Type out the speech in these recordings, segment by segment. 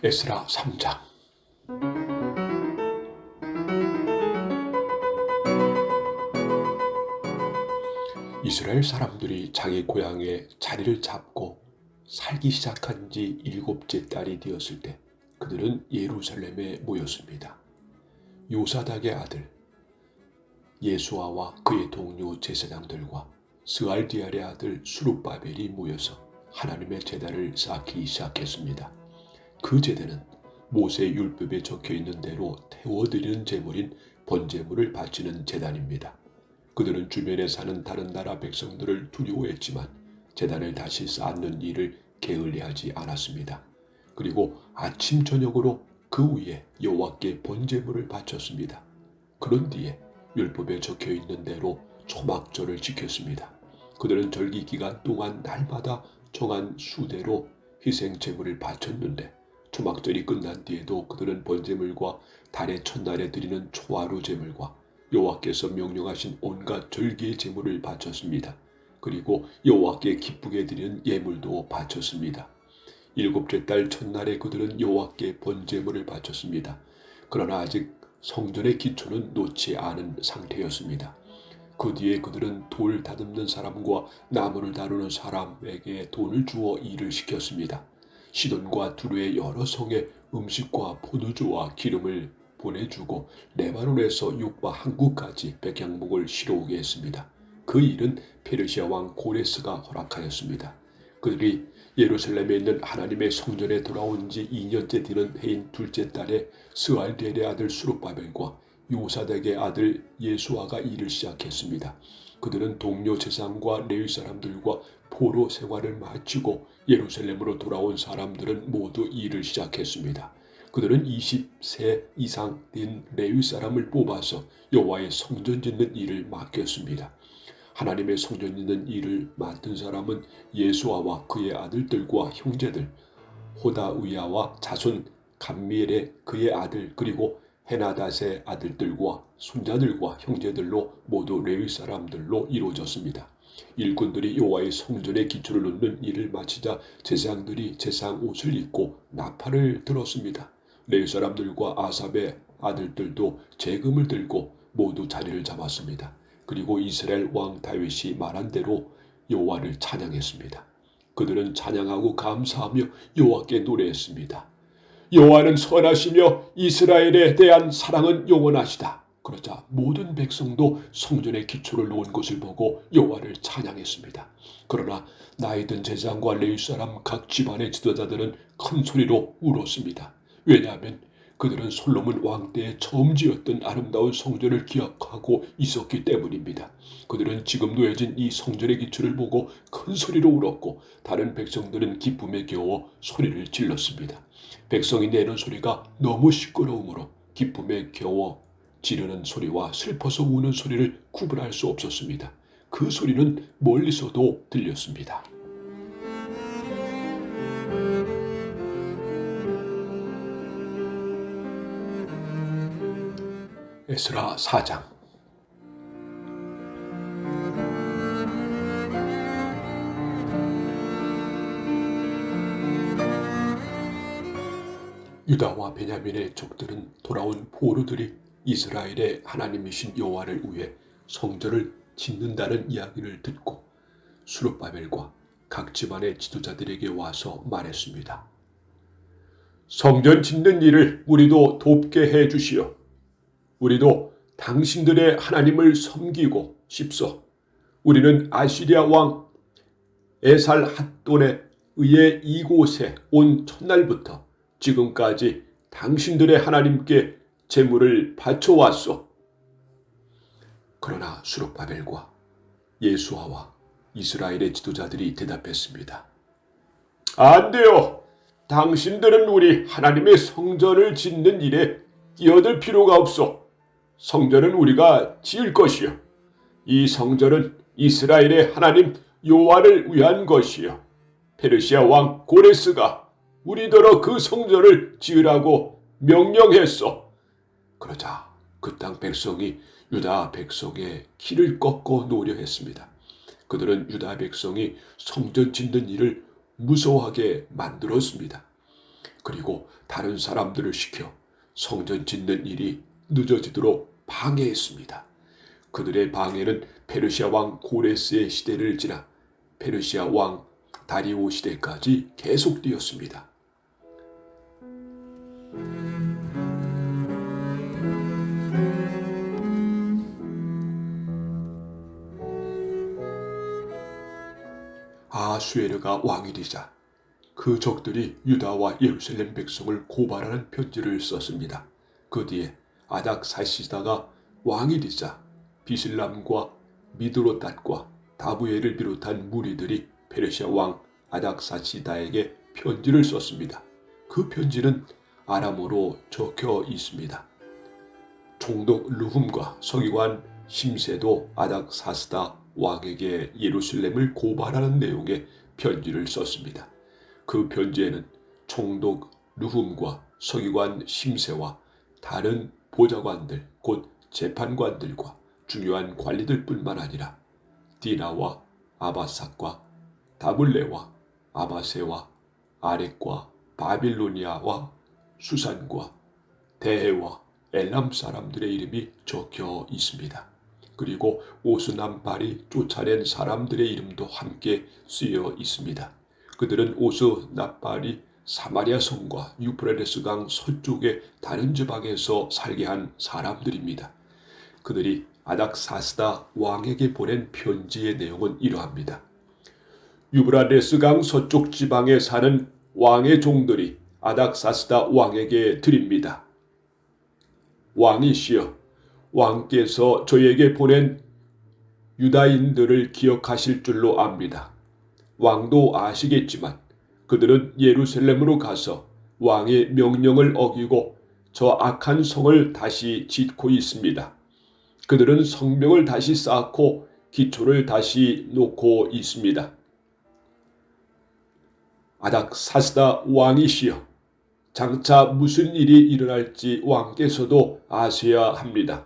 에스라 3장. 이스라엘 사람들이 자기 고향에 자리를 잡고 살기 시작한 지 7째 달이 되었을 때 그들은 예루살렘에 모였습니다. 요사닥의 아들 예수아와 그의 동료 제사장들과 스알디엘의 아들 수룹바벨이 모여서 하나님의 제단을 쌓기 시작했습니다. 그 제단은 모세 율법에 적혀있는 대로 태워드리는 제물인 번제물을 바치는 제단입니다. 그들은 주변에 사는 다른 나라 백성들을 두려워했지만 제단을 다시 쌓는 일을 게을리하지 않았습니다. 그리고 아침 저녁으로 그 위에 여호와께 번제물을 바쳤습니다. 그런 뒤에 율법에 적혀있는 대로 초막절을 지켰습니다. 그들은 절기 기간 동안 날마다 정한 수대로 희생 제물을 바쳤는데 초막절이 끝난 뒤에도 그들은 번제물과 달의 첫날에 드리는 초하루 제물과 여호와께서 명령하신 온갖 절기의 제물을 바쳤습니다. 그리고 여호와께 기쁘게 드리는 예물도 바쳤습니다. 7째 달 첫날에 그들은 여호와께 번제물을 바쳤습니다. 그러나 아직 성전의 기초는 놓지 않은 상태였습니다. 그 뒤에 그들은 돌 다듬는 사람과 나무를 다루는 사람에게 돈을 주어 일을 시켰습니다. 시돈과 두루의 여러 성에 음식과 포도주와 기름을 보내주고 레바논에서 육과 항구까지 백향목을 실어오게 했습니다. 그 일은 페르시아 왕 고레스가 허락하였습니다. 그들이 예루살렘에 있는 하나님의 성전에 돌아온 지 2년째 되는 해인 둘째 달에 스알디엘의 아들 수룹바벨과 요사닥의 아들 예수아가 일을 시작했습니다. 그들은 동료 제사장과 레위 사람들과 포로 생활을 마치고 예루살렘으로 돌아온 사람들은 모두 일을 시작했습니다. 그들은 20세 이상 된 레위 사람을 뽑아서 여호와의 성전 짓는 일을 맡겼습니다. 하나님의 성전 짓는 일을 맡은 사람은 예수아와 그의 아들들과 형제들, 호다위야와 자손 감미엘의 그의 아들, 그리고 헤나닷의 아들들과 손자들과 형제들로 모두 레위 사람들로 이루어졌습니다. 일꾼들이 여호와의 성전의 기초를 놓는 일을 마치자 제사장들이 제사장 옷을 입고 나팔을 들었습니다. 레위 사람들과 아삽의 아들들도 제금을 들고 모두 자리를 잡았습니다. 그리고 이스라엘 왕 다윗이 말한 대로 여호와를 찬양했습니다. 그들은 찬양하고 감사하며 여호와께 노래했습니다. 여호와는 선하시며 이스라엘에 대한 사랑은 영원하시다. 그러자 모든 백성도 성전의 기초를 놓은 것을 보고 여호와를 찬양했습니다. 그러나 나이 든 제사장과 레위 사람 각 집안의 지도자들은 큰 소리로 울었습니다. 왜냐하면 그들은 솔로몬 왕 때에 처음 지었던 아름다운 성전을 기억하고 있었기 때문입니다. 그들은 지금 놓여진 이 성전의 기초를 보고 큰 소리로 울었고 다른 백성들은 기쁨에 겨워 소리를 질렀습니다. 백성이 내는 소리가 너무 시끄러우므로 기쁨에 겨워 지르는 소리와 슬퍼서 우는 소리를 구분할 수 없었습니다. 그 소리는 멀리서도 들렸습니다. 에스라 4장. 유다와 베냐민의 족들은 돌아온 포로들이 이스라엘의 하나님이신 여호와를 위해 성전을 짓는다는 이야기를 듣고 수룹바벨과 각 집안의 지도자들에게 와서 말했습니다. 성전 짓는 일을 우리도 돕게 해 주시오. 우리도 당신들의 하나님을 섬기고 싶소. 우리는 아시리아 왕 에살핫돈에 의해 이곳에 온 첫날부터 지금까지 당신들의 하나님께 제물을 바쳐왔소. 그러나 수룹바벨과 예수아와 이스라엘의 지도자들이 대답했습니다. 안 돼요. 당신들은 우리 하나님의 성전을 짓는 일에 끼어들 필요가 없소. 성전은 우리가 지을 것이요. 이 성전은 이스라엘의 하나님 여호와를 위한 것이요. 페르시아 왕 고레스가 우리더러 그 성전을 지으라고 명령했소. 그러자 그 땅 백성이 유다 백성의 키를 꺾어 놓으려 했습니다. 그들은 유다 백성이 성전 짓는 일을 무서워하게 만들었습니다. 그리고 다른 사람들을 시켜 성전 짓는 일이 늦어지도록 방해했습니다. 그들의 방해는 페르시아 왕 고레스의 시대를 지나 페르시아 왕 다리오 시대까지 계속되었습니다. 아수에르가 왕이 되자 그 적들이 유다와 예루살렘 백성을 고발하는 편지를 썼습니다. 그 뒤에 아닥사시다가 왕이 되자 비슬람과 미드로닷과 다부엘을 비롯한 무리들이 페르시아 왕 아닥사시다에게 편지를 썼습니다. 그 편지는 아람어로 적혀 있습니다. 총독 르훔과 서기관 심세도 아닥사스다 왕에게 예루살렘을 고발하는 내용의 편지를 썼습니다. 그 편지에는 총독 르훔과 서기관 심세와 다른 보좌관들 곧 재판관들과 중요한 관리들뿐만 아니라 디나와 아바삭과 다블레와 아바세와 아렉과 바빌로니아와 수산과 대해와 엘람 사람들의 이름이 적혀 있습니다. 그리고 오스남발이 쫓아낸 사람들의 이름도 함께 쓰여 있습니다. 그들은 오스납발이 사마리아 성과 유프라데스 강 서쪽의 다른 지방에서 살게 한 사람들입니다. 그들이 아닥사스다 왕에게 보낸 편지의 내용은 이러합니다. 유브라데스 강 서쪽 지방에 사는 왕의 종들이 아닥사스다 왕에게 드립니다. 왕이시여, 왕께서 저에게 보낸 유다인들을 기억하실 줄로 압니다. 왕도 아시겠지만 그들은 예루살렘으로 가서 왕의 명령을 어기고 저 악한 성을 다시 짓고 있습니다. 그들은 성벽을 다시 쌓고 기초를 다시 놓고 있습니다. 아닥사스다 왕이시여, 장차 무슨 일이 일어날지 왕께서도 아셔야 합니다.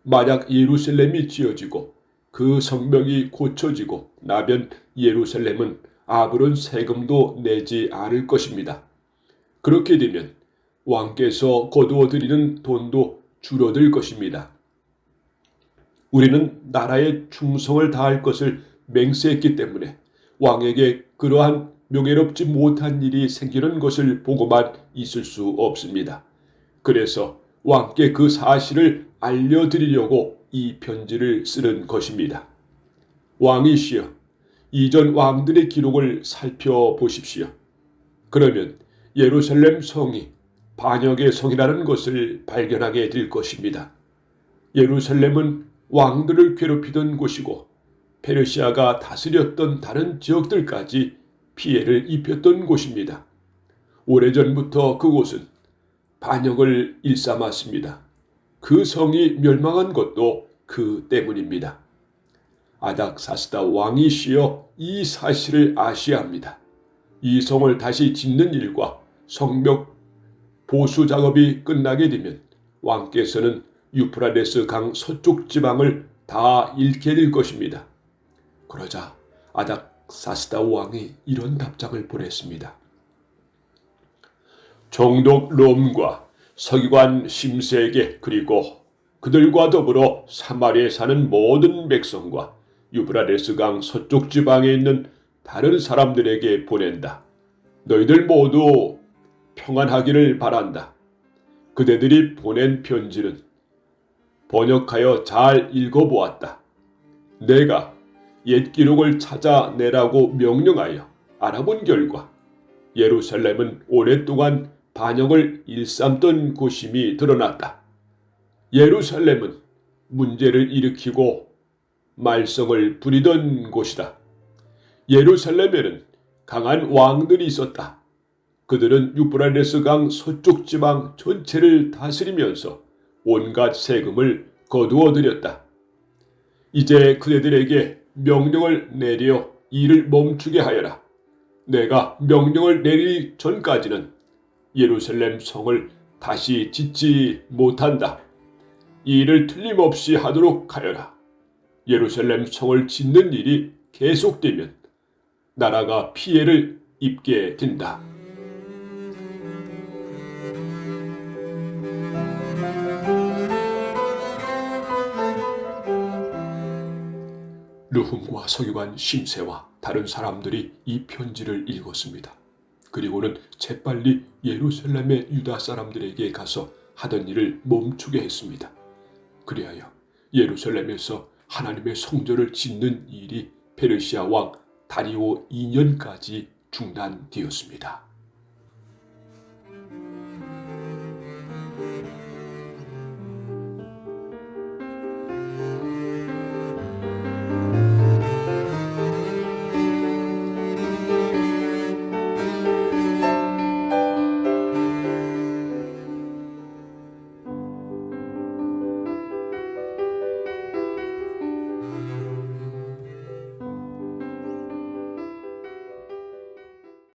만약 예루살렘이 지어지고 그 성벽이 고쳐지고 나면 예루살렘은 아무런 세금도 내지 않을 것입니다. 그렇게 되면 왕께서 거두어 드리는 돈도 줄어들 것입니다. 우리는 나라에 충성을 다할 것을 맹세했기 때문에 왕에게 그러한 명예롭지 못한 일이 생기는 것을 보고만 있을 수 없습니다. 그래서 왕께 그 사실을 알려드리려고 이 편지를 쓰는 것입니다. 왕이시여, 이전 왕들의 기록을 살펴보십시오. 그러면 예루살렘 성이 반역의 성이라는 것을 발견하게 될 것입니다. 예루살렘은 왕들을 괴롭히던 곳이고 페르시아가 다스렸던 다른 지역들까지 피해를 입혔던 곳입니다. 오래전부터 그곳은 반역을 일삼았습니다. 그 성이 멸망한 것도 그 때문입니다. 아닥사스다 왕이시여, 이 사실을 아셔야 합니다. 이 성을 다시 짓는 일과 성벽 보수 작업이 끝나게 되면 왕께서는 유프라데스 강 서쪽 지방을 다 잃게 될 것입니다. 그러자 아닥사스다 왕이 이런 답장을 보냈습니다. 총독 롬과 서기관 심세에게 그리고 그들과 더불어 사마리아에 사는 모든 백성과 유브라데스 강 서쪽 지방에 있는 다른 사람들에게 보낸다. 너희들 모두 평안하기를 바란다. 그대들이 보낸 편지는 번역하여 잘 읽어보았다. 내가 옛 기록을 찾아내라고 명령하여 알아본 결과 예루살렘은 오랫동안 반역을 일삼던 곳임이 드러났다. 예루살렘은 문제를 일으키고 말썽을 부리던 곳이다. 예루살렘에는 강한 왕들이 있었다. 그들은 유브라데스 강 서쪽 지방 전체를 다스리면서 온갖 세금을 거두어 들였다. 이제 그대들에게 명령을 내려 일을 멈추게 하여라. 내가 명령을 내리기 전까지는 예루살렘 성을 다시 짓지 못한다. 이 일을 틀림없이 하도록 하여라. 예루살렘 성을 짓는 일이 계속되면 나라가 피해를 입게 된다. 르훔과 서기관 심세와 다른 사람들이 이 편지를 읽었습니다. 그리고는 재빨리 예루살렘의 유다 사람들에게 가서 하던 일을 멈추게 했습니다. 그리하여 예루살렘에서 하나님의 성전을 짓는 일이 페르시아 왕 다리오 2년까지 중단되었습니다.